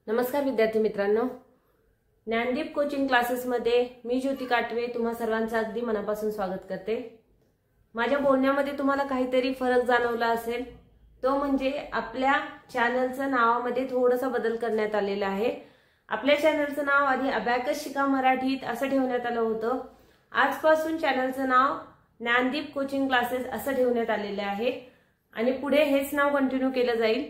नमस्कार विद्यार्थी मित्रांनो, ज्ञानदीप कोचिंग क्लासेसमध्ये मी ज्योती काटवे तुम्हा सर्वांचं अगदी मनापासून स्वागत करते। माझ्या बोलण्यामध्ये तुम्हाला काहीतरी फरक जाणवला असेल, तो म्हणजे आपल्या चॅनलचं नावामध्ये थोडासा बदल करण्यात आलेला आहे। आपल्या चॅनलचं नाव आधी अबॅकस शिका मराठीत असं ठेवण्यात आलं होतं। आजपासून चॅनलचं नाव ज्ञानदीप कोचिंग क्लासेस असं ठेवण्यात आलेले आहे आणि पुढे हेच नाव कंटिन्यू केलं जाईल।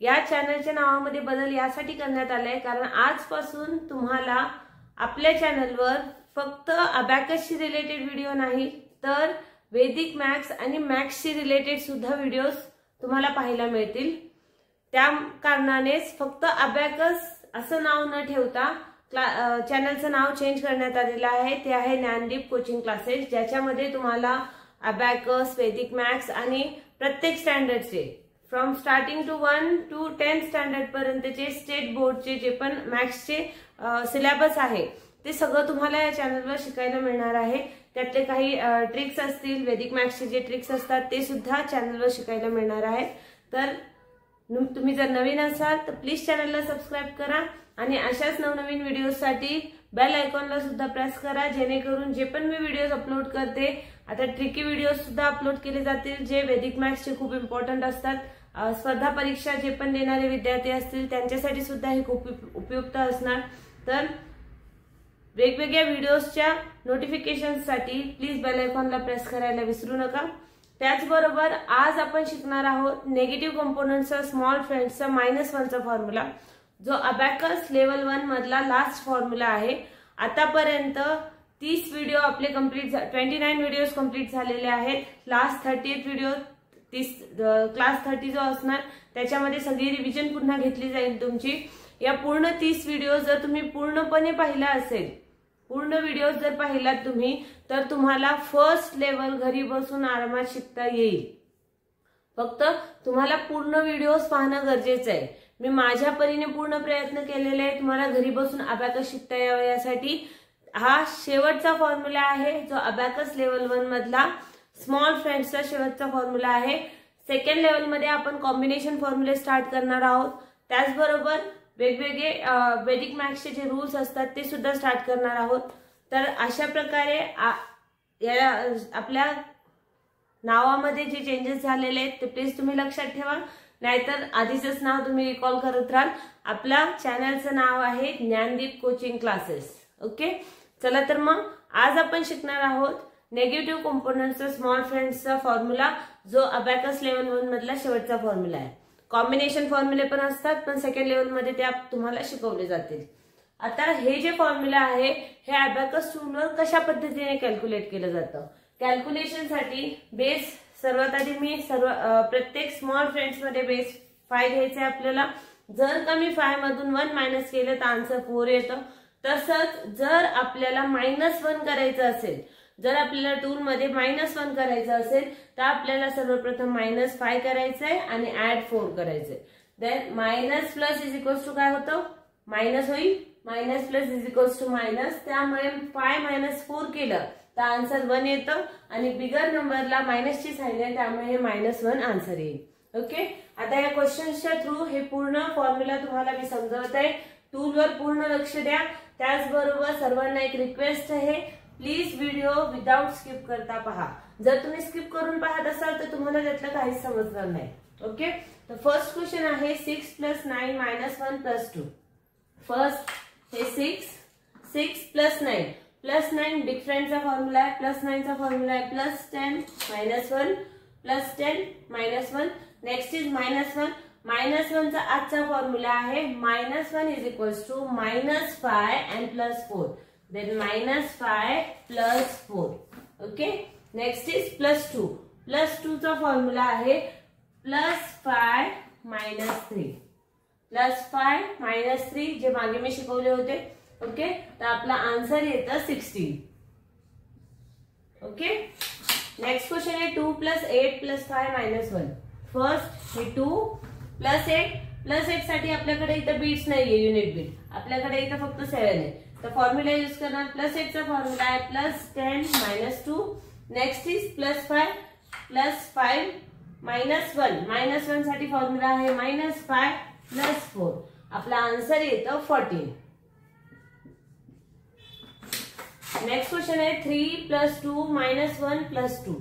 या चॅनलच्या नावामध्ये बदल यासाठी करण्यात आलाय कारण आजपासून तुम्हाला आपल्या चॅनलवर फक्त अबॅकसशी रिलेटेड व्हिडिओ नाही तर वैदिक मॅथ्स आणि मॅथ्सशी रिलेटेड सुद्धा व्हिडिओज तुम्हाला पाहायला मिळतील। त्या कारणानेच फक्त अबॅकस असं नाव न ठेवता चॅनलचं नाव चेंज करण्यात आलेलं आहे। ते आहे ज्ञानदीप कोचिंग क्लासेस, ज्याच्यामध्ये तुम्हाला अबॅकस, वैदिक मॅथ्स आणि प्रत्येक स्टँडर्डचे from starting to 1 to 10 standard पर्यंतचे स्टेट बोर्डचे जे पण मॅथ्सचे सिलेबस आहे ते सगळं तुम्हाला या चॅनलवर शिकायला मिळणार आहे। त्यातले काही ट्रिक्स असतील, वैदिक मॅथ्सचे जे ट्रिक्स असतात ते सुद्धा चॅनलवर शिकायला मिळणार आहेत। तर तुम्ही जर नवीन असाल तर प्लीज चॅनलला सबस्क्राइब करा आणि अशाच नवनवीन व्हिडिओसाठी बेल आयकॉनला सुद्धा प्रेस करा, जेणेकरून जे पण मी व्हिडिओज अपलोड करते, आता ट्रिकी व्हिडिओज सुद्धा अपलोड केले जातील जे वैदिक मॅथ्सचे खूप इम्पॉर्टंट असतात। स्पर्धा परीक्षा जे पण देणारे विद्यार्थी असतील त्यांच्यासाठी सुद्धा हे खूप उपयुक्त असणार। तर वेगवेगळ्या व्हिडिओजच्या नोटिफिकेशनसाठी प्लीज बेल आयकॉनला प्रेस करायला विसरू नका। त्याचबरोबर आज आपण शिकणार आहोत निगेटिव्ह कंपोनेंट्सचा स्मॉल फ्रेंड्सचा -1चा फॉर्म्युला, जो अबॅकस लेवल 1 मधला लास्ट फॉर्म्युला आहे। आतापर्यंत 30 व्हिडिओ आपले कंप्लीट 29 व्हिडिओज कंप्लीट झालेले आहेत। लास्ट 30th व्हिडिओ क्लास 30 जो असणार त्याच्यामध्ये सगळी रिव्हिजन पुन्हा घेतली जाईल तुमची। या पूर्ण 30 व्हिडिओ जर तुम्ही पूर्णपणे पाहिला असेल, पूर्ण व्हिडिओ जर पाहिलात तुम्ही, तर तुम्हाला फर्स्ट लेवल घरी बसून आरामात शिकता येईल। फक्त तुम्हाला पूर्ण व्हिडिओज पाहणं गरजेचं आहे। मी माझ्या परीने पूर्ण प्रयत्न केलेले आहे तुम्हाला घरी बसून अबॅकस शिकता यावं यासाठी। हा शेवटचा फॉर्म्युला आहे जो अबॅकस लेवल 1 मधला स्मॉल फ्रेंड्सचा शेवटचा फॉर्म्युला आहे। सेकंड लेवल मध्ये आपण कॉम्बिनेशन फॉर्म्युले स्टार्ट करणार आहोत। त्याचबरोबर वेगवेगळे वैदिक मॅथ्सचे जे रूल्स असतात ते सुद्धा स्टार्ट करणार आहोत। तर अशा प्रकारे आपल्या नावामध्ये जे चेंजेस झालेले आहेत ते प्लीज तुम्ही लक्षात ठेवा, नाहीतर आधीचंच नाव तुम्ही रिकॉल करत राहाल। आपल्या चॅनलचं नाव आहे ज्ञानदीप कोचिंग क्लासेस। ओके, चला तर मग आज आपण शिकणार आहोत नेगेटिव्ह कंपोनेंट्सचा स्मॉल फ्रेंड्सचा फॉर्म्युला, जो अबॅकस लेवल 1 मधला शेवटचा फॉर्म्युला आहे। कॉम्बिनेशन फॉर्म्युले पण असतात पण सेकंड लेवल मध्ये ते तुम्हाला शिकवले जातील। आता हे जे फॉर्म्युला आहे हे अबॅकस टूलवर कशा पद्धतीने कॅल्क्युलेट केलं जातं। कॅल्क्युलेशनसाठी बेस सर्वात आधी मी प्रत्येक स्मॉल फ्रेंड्स मध्ये बेस 5 घ्यायचा आहे आपल्याला। जर का मी 5 मधून 1 मायनस केलं तर आन्सर 4 येतं। तसंच जर आपल्याला -1 करायचं असेल, जर आपल्याला टूल मध्ये -1 करायचं असेल तर आपल्याला सर्वप्रथम -5 करायचंय आणि ऍड 4 करायचंय। Then minus plus is equals to काय होतं, मायनस होईल, minus plus is equals to minus. त्यामुळे 5 - 4 केलं तर आन्सर 1 येतं आणि बिगर नंबरला मायनसची साइन आहे त्यामुळे हे -1 आन्सर येईल। ओके, आता या क्वेश्चन्सच्या थ्रू हे पूर्ण फॉर्म्युला तुम्हाला मी समजवत आहे। टूलवर पूर्ण लक्ष द्या। त्याचबरोबर सर्वांना एक रिक्वेस्ट आहे, प्लीज व्हिडिओ विदाउट स्किप करता पहा। जर तुम्ही स्किप करून पाहत असाल तर तुम्हाला त्यातलं काहीच समजणार नाही। ओके, तर फर्स्ट क्वेश्चन आहे 6 + 9 - 1 + 2। फर्स्ट हे 6 + 9 +9 बिग फ्रेंडचा फॉर्म्युला आहे, +9चा फॉर्म्युला आहे +10 - 1 +10 - 1। नेक्स्ट इज -1, -1चा आजचा फॉर्म्युला आहे -1 is equals to -5 and +4, then -5 + 4। Okay, next is +2, +2चा फॉर्म्युला आहे +5 - 3, +5 - 3 जे मागे मी शिकवले होते। ओके, तर आपला आन्सर येतं 16। ओके, नेक्स्ट क्वेश्चन आहे 2 + 8 + 5 - 1। फर्स्ट हे 2 + 8 साठी आपल्याकडे इथं बीट्स नाहीये, युनिट बीट आपल्याकडे इथं फक्त 7 आहे। तर फॉर्म्युला यूज करणार, +8चा फॉर्म्युला आहे +10 - 2। नेक्स्ट इज +5 +5 - 1, -1 साठी फॉर्म्युला आहे -5 + 4। आपला आन्सर येतं 14. नेक्स्ट क्वेश्चन आहे 3 + 2 - 1 + 2.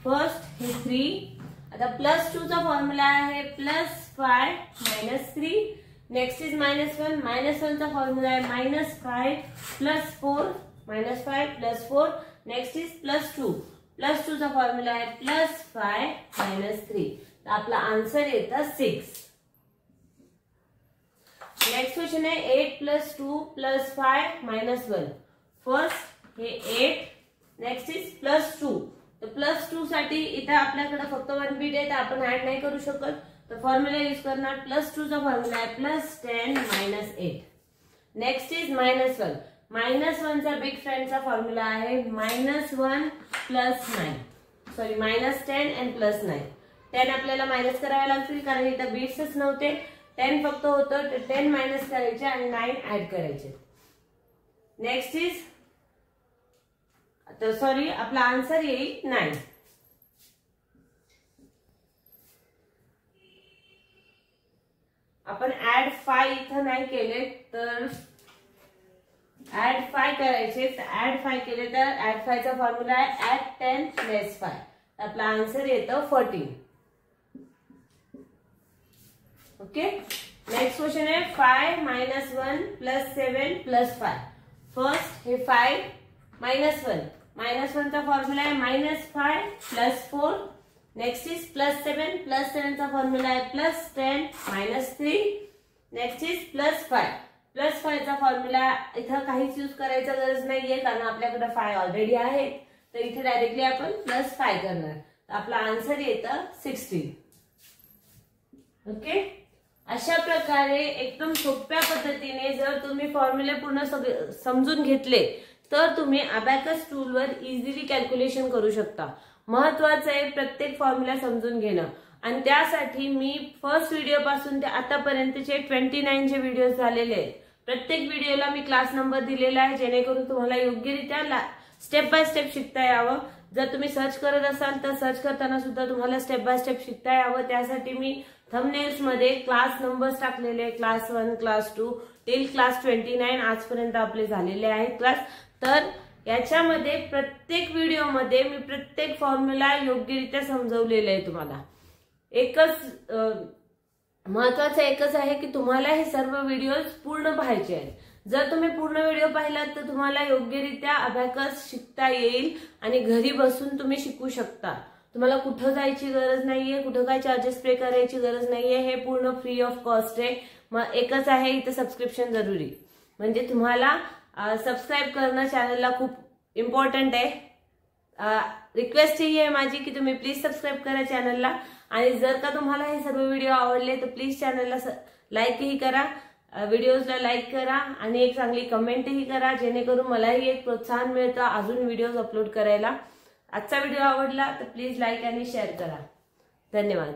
फर्स्ट हे 3. आता +2 चा फॉर्म्युला आहे +5 - 3. Next is -1. -1 चा फॉर्म्युला आहे -5 + 4. -5 + 4. Next is +2. +2 चा फॉर्म्युला आहे +5 - 3. तर आपला आन्सर येतं 6. नेक्स्ट क्वेश्चन आहे 8 + 2 + 5 - 1. फर्स्ट हे 8. Next is +2. तर +2 साठी इथे आपल्याकडे फक्त 1 बीट आहे, तर आपण ऍड नाही करू शकत. तर फॉर्म्युला यूज करणार. +2 चा फॉर्म्युला आहे +10 - 8. Next is -1. -1 चा बिग फ्रेंडचा फॉर्म्युला आहे -1 + 9. Sorry -10 and +9. 10 आपल्याला मायनस करावे लागतील कारण इथं बीट्सच नव्हते. 10 फक्त होतं, तर 10 मायनस करायचे आणि 9 ऍड करायचे. नेक्स्ट इज तर सॉरी आपला आन्सर येईल 9. आपण ऍड 5 इथं नाही केले तर ऍड 5 करायचे. तर ऍड 5 केले तर ऍड 5 चा फॉर्म्युला आहे ऍड 10 - 5. आपला आन्सर येतं 14. ओके. नेक्स्ट क्वेश्चन आहे 5 - 1 + 7 + 5. फर्स्ट हे 5 -1. -1 चा फॉर्म्युला आहे -5 + 4. Next is +7. +7 चा फॉर्म्युला आहे +10 - 3. Next is +5. +5 चा फॉर्म्युला इथं काहीच यूज करायचा गरज नाहीये कारण आपल्याकडे 5 ऑलरेडी आहे. तर इथे डायरेक्टली आपण +5 करणार. तर आपला आन्सर येतं 16. ओके. अशा प्रकारे एकदम सोप्या पद्धतीने जर तुम्ही फॉर्म्युले पूर्ण समजून घेतले तर तुम्ही अबॅकस टूलवर इझिली कॅल्क्युलेशन करू शकता. महत्वाचं आहे प्रत्येक फॉर्म्युला समजून घेणं. आणि त्यासाठी मी फर्स्ट व्हिडिओ पासून ते आतापर्यंतचे 29 व्हिडिओ झालेले आहेत. प्रत्येक व्हिडिओला मी क्लास नंबर दिलेला आहे जेणेकरून तुम्हाला योग्यरित्या स्टेप बाय स्टेप शिकता यावं. जर तुम्ही सर्च करत असाल तर सर्च करताना सुद्धा तुम्हाला स्टेप बाय स्टेप शिकता यावं. त्यासाठी मी थंबनेल्स मध्ये क्लास नंबर्स टाकलेले, क्लास 1, क्लास 2 टिल क्लास 29 आजपर्यंत आपले झालेले आहेत क्लास. तर याच्यामध्ये प्रत्येक व्हिडिओमध्ये मी प्रत्येक फॉर्म्युला योग्यरित्या समजवलेलं आहे तुम्हाला. एकच महत्वाचं एकच आहे की तुम्हाला हे सर्व व्हिडिओज पूर्ण पाहायचे आहेत. जर तुम्ही पूर्ण व्हिडिओ पाहिलात तर तुम्हाला योग्यरित्या अबॅकस शिकता येईल आणि घरी बसून तुम्ही शिकू शकता. तुम्हाला कुठं जायची गरज नाहीये, कुठं काय चार्जेस पे करायची गरज नाहीये. हे पूर्ण फ्री ऑफ कॉस्ट आहे. मग एकच आहे इथं सबस्क्रिप्शन जरुरी. म्हणजे तुम्हाला सबस्क्राईब करणं चॅनलला खूप इम्पॉर्टंट आहे. रिक्वेस्ट ही आहे माझी की तुम्ही प्लीज सबस्क्राईब करा चॅनलला. आणि जर का तुम्हाला हे सर्व व्हिडिओ आवडले तर प्लीज चॅनलला लाईकही करा, व्हिडिओजला लाईक करा आणि एक चांगली कमेंटही करा जेणेकरून मलाही एक प्रोत्साहन मिळतं अजून व्हिडिओज अपलोड करायला. आजचा व्हिडिओ आवडला तर प्लीज लाईक आणि शेअर करा. धन्यवाद.